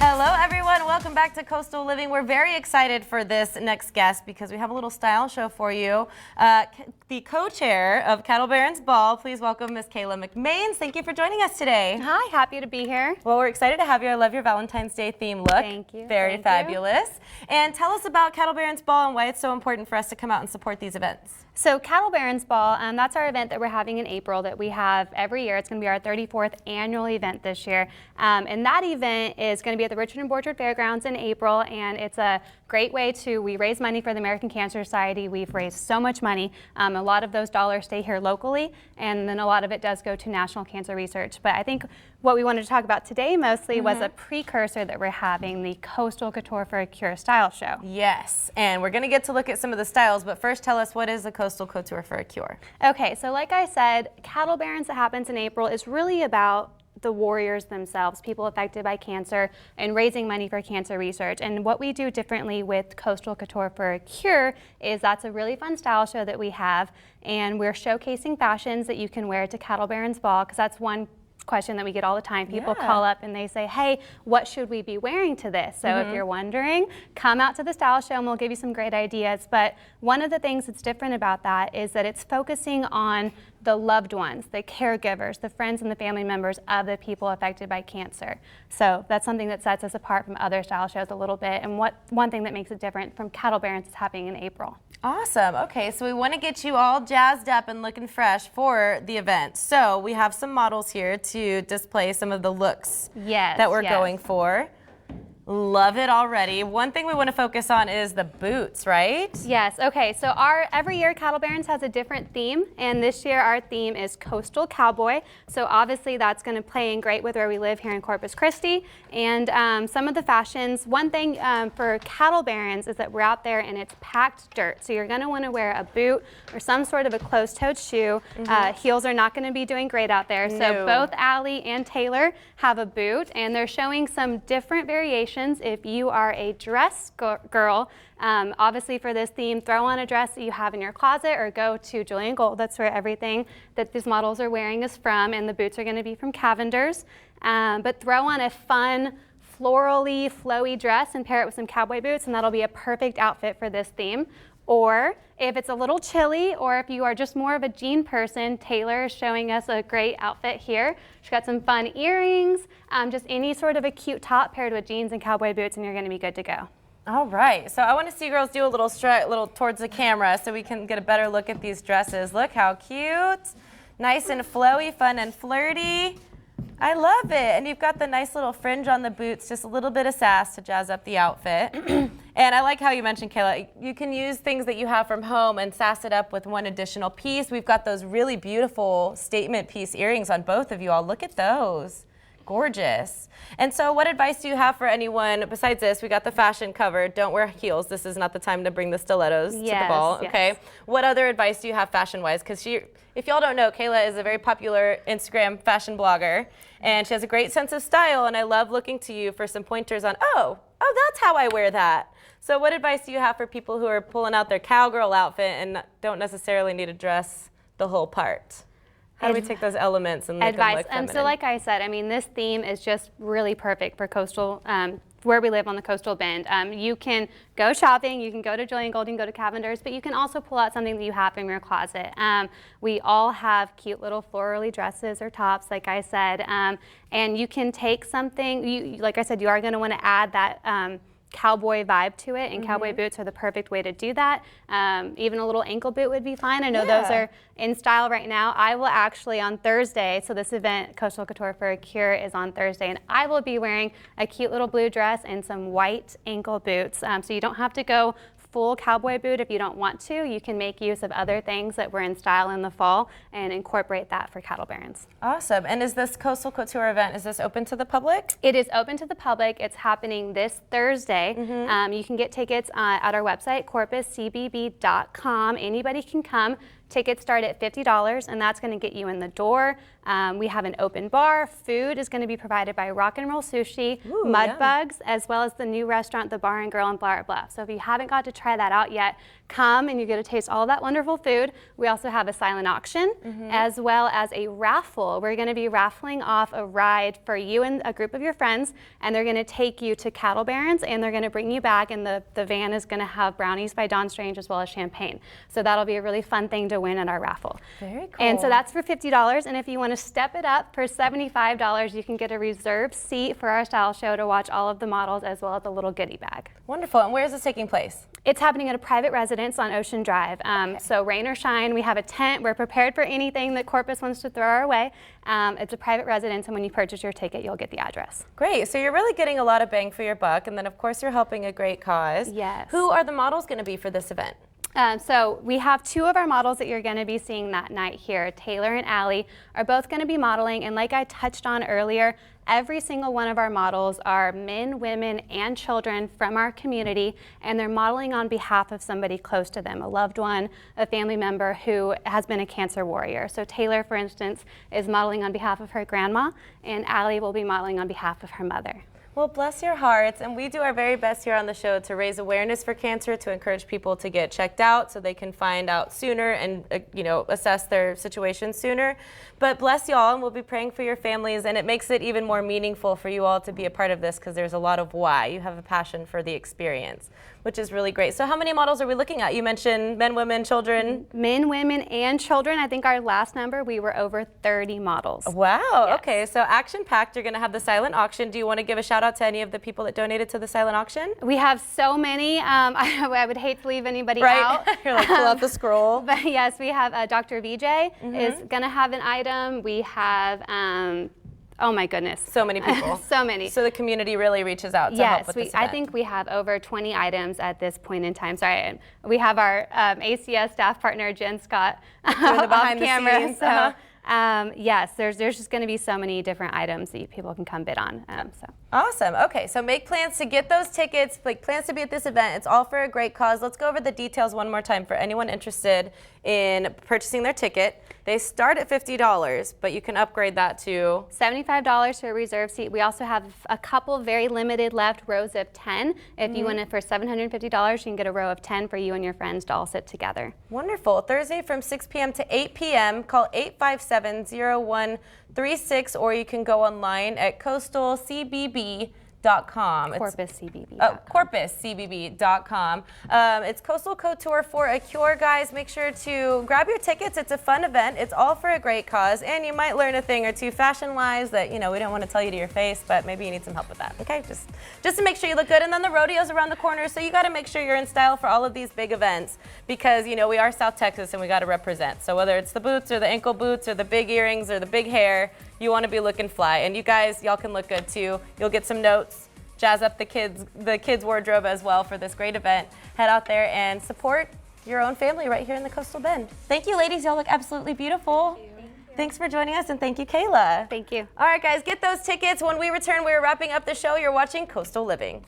Hello everyone, welcome back to Coastal Living. We're very excited for this next guest because we have a little style show for you. The co-chair of Cattle Barons Ball, please welcome Miss Kayla McMains. Thank you for joining us today. Hi, happy to be here. Well, we're excited to have you. I love your Valentine's Day theme look. Thank you. Very fabulous. And tell us about Cattle Barons Ball and why it's so important for us to come out and support these events. So Cattle Barons Ball, that's our event that we're having in April that we have every year. It's going to be our 34th annual event this year. And that event is going to be at the Richard and Borchard Fairgrounds in April, and it's a great way we raise money for the American Cancer Society. We've raised so much money. A lot of those dollars stay here locally, and then a lot of it does go to national cancer research. But I think what we wanted to talk about today mostly was a precursor that we're having, the Coastal Couture for a Cure style show. Yes, and we're going to get to look at some of the styles, but first tell us, what is the Coastal Couture for a Cure? Okay, so like I said, Cattle Barons that happens in April is really about the warriors themselves, people affected by cancer, and raising money for cancer research. And what we do differently with Coastal Couture for a Cure is that's a really fun style show that we have, and we're showcasing fashions that you can wear to Cattle Barons Ball, because that's one question that we get all the time. People call up and they say, hey, what should we be wearing to this? So if you're wondering, come out to the style show and we'll give you some great ideas. But one of the things that's different about that is that it's focusing on the loved ones, the caregivers, the friends and the family members of the people affected by cancer. So that's something that sets us apart from other style shows a little bit, and one thing that makes it different from Cattle Barons is happening in April. Awesome. Okay, so we want to get you all jazzed up and looking fresh for the event. So we have some models here to display some of the looks that we're going for. Love it already. One thing we want to focus on is the boots, right? Yes. Okay. So every year Cattle Barons has a different theme, and this year our theme is Coastal Cowboy. So obviously that's going to play in great with where we live here in Corpus Christi. And some of the fashions. One thing for Cattle Barons is that we're out there and it's packed dirt. So you're going to want to wear a boot or some sort of a closed-toed shoe. Heels are not going to be doing great out there. So both Allie and Taylor have a boot, and they're showing some different variations. If you are a dress girl, obviously for this theme, throw on a dress that you have in your closet or go to Julian Gold. That's where everything that these models are wearing is from, and the boots are going to be from Cavender's. But throw on a fun, florally, flowy dress and pair it with some cowboy boots, and that'll be a perfect outfit for this theme. Or if it's a little chilly, or if you are just more of a jean person, Taylor is showing us a great outfit here. She's got some fun earrings, just any sort of a cute top paired with jeans and cowboy boots, and you're going to be good to go. All right, so I want to see girls do a little towards the camera so we can get a better look at these dresses. Look how cute. Nice and flowy, fun and flirty. I love it. And you've got the nice little fringe on the boots, just a little bit of sass to jazz up the outfit. And I like how you mentioned, Kayla, you can use things that you have from home and sass it up with one additional piece. We've got those really beautiful statement piece earrings on both of you all. Look at those. Gorgeous. And so what advice do you have for anyone besides this? We got the fashion covered. Don't wear heels. This is not the time to bring the stilettos to the ball. Okay. What other advice do you have fashion-wise? Because if y'all don't know, Kayla is a very popular Instagram fashion blogger, and she has a great sense of style, and I love looking to you for some pointers on, oh, that's how I wear that. So what advice do you have for people who are pulling out their cowgirl outfit and don't necessarily need to dress the whole part? How do we take those elements and make them look feminine? So like I said, I mean, this theme is just really perfect for coastal, where we live on the coastal bend. You can go shopping, you can go to Julian Gold, you can go to Cavender's, but you can also pull out something that you have from your closet. We all have cute little florally dresses or tops, like I said, and you can take something, like I said, you are going to want to add that cowboy vibe to it, and cowboy boots are the perfect way to do that. Even a little ankle boot would be fine. I know those are in style right now. I will actually on Thursday, so this event, Coastal Couture for a Cure, is on Thursday, and I will be wearing a cute little blue dress and some white ankle boots. So you don't have to go full cowboy boot if you don't want to. You can make use of other things that were in style in the fall and incorporate that for Cattle Barons. Awesome. And is this Coastal Couture event, is this open to the public? It is open to the public. It's happening this Thursday. You can get tickets at our website, corpuscbb.com. Anybody can come. Tickets start at $50, and that's going to get you in the door. We have an open bar. Food is going to be provided by Rock and Roll Sushi, Ooh, Mud yum. Bugs, as well as the new restaurant, The Bar and Grill in Flower Bluff. So if you haven't got to try that out yet, come and you get to taste all that wonderful food. We also have a silent auction, as well as a raffle. We're going to be raffling off a ride for you and a group of your friends, and they're going to take you to Cattle Barons, and they're going to bring you back, and the van is going to have brownies by Dawn Strange as well as champagne. So that'll be a really fun thing to win at our raffle. Very cool. And so that's for $50, and if you want to step it up for $75, you can get a reserved seat for our style show to watch all of the models as well as a little goodie bag. Wonderful. And where is this taking place? It's happening at a private residence on Ocean Drive. So rain or shine, we have a tent. We're prepared for anything that Corpus wants to throw our way. It's a private residence, and when you purchase your ticket, you'll get the address. Great. So you're really getting a lot of bang for your buck, and then of course you're helping a great cause. Yes. Who are the models going to be for this event? So we have two of our models that you're going to be seeing that night here. Taylor and Allie are both going to be modeling, and like I touched on earlier, every single one of our models are men, women, and children from our community, and they're modeling on behalf of somebody close to them, a loved one, a family member who has been a cancer warrior. So Taylor, for instance, is modeling on behalf of her grandma, and Allie will be modeling on behalf of her mother. Well, bless your hearts, and we do our very best here on the show to raise awareness for cancer, to encourage people to get checked out so they can find out sooner and assess their situation sooner. But bless y'all, and we'll be praying for your families, and it makes it even more meaningful for you all to be a part of this because there's a lot of why. You have a passion for the experience, which is really great. So how many models are we looking at? You mentioned men, women, children. Men, women, and children. I think our last number, we were over 30 models. Wow, Yes. Okay, so action-packed. You're gonna have the silent auction. Do you wanna give a shout out to any of the people that donated to the silent auction? We have so many. I would hate to leave anybody Right, out. you're like, pull out the scroll. But yes, we have Dr. VJ is gonna have an item. We have, oh my goodness. So many people. So many. So the community really reaches out to help with this I event. think we have over 20 items at this point in time. Sorry, we have our ACS staff partner, Jen Scott, Doing the behind off camera. the scenes. So yes, there's just going to be so many different items that people can come bid on. Awesome. Okay, so make plans to get those tickets, make plans to be at this event. It's all for a great cause. Let's go over the details one more time for anyone interested in purchasing their ticket. They start at $50, but you can upgrade that to $75 for a reserve seat. We also have a couple very limited left rows of 10. If you win it for $750, you can get a row of 10 for you and your friends to all sit together. Wonderful. Thursday from 6 p.m. to 8 p.m. Call 857-0136, or you can go online at coastalcbb.com. CorpusCBB.com. It's Coastal Couture for a Cure, guys. Make sure to grab your tickets. It's a fun event. It's all for a great cause, and you might learn a thing or two fashion-wise that we don't want to tell you to your face, but maybe you need some help with that. Okay, just to make sure you look good. And then the rodeo's around the corner, so you got to make sure you're in style for all of these big events because we are South Texas and we got to represent. So whether it's the boots or the ankle boots or the big earrings or the big hair, you want to be looking fly. And you guys, y'all can look good too. You'll get some notes. Jazz up the kids' wardrobe as well for this great event. Head out there and support your own family right here in the Coastal Bend. Thank you, ladies. Y'all look absolutely beautiful. Thank you. Thanks for joining us, and thank you, Kayla. Thank you. All right, guys, get those tickets. When we return, we're wrapping up the show. You're watching Coastal Living.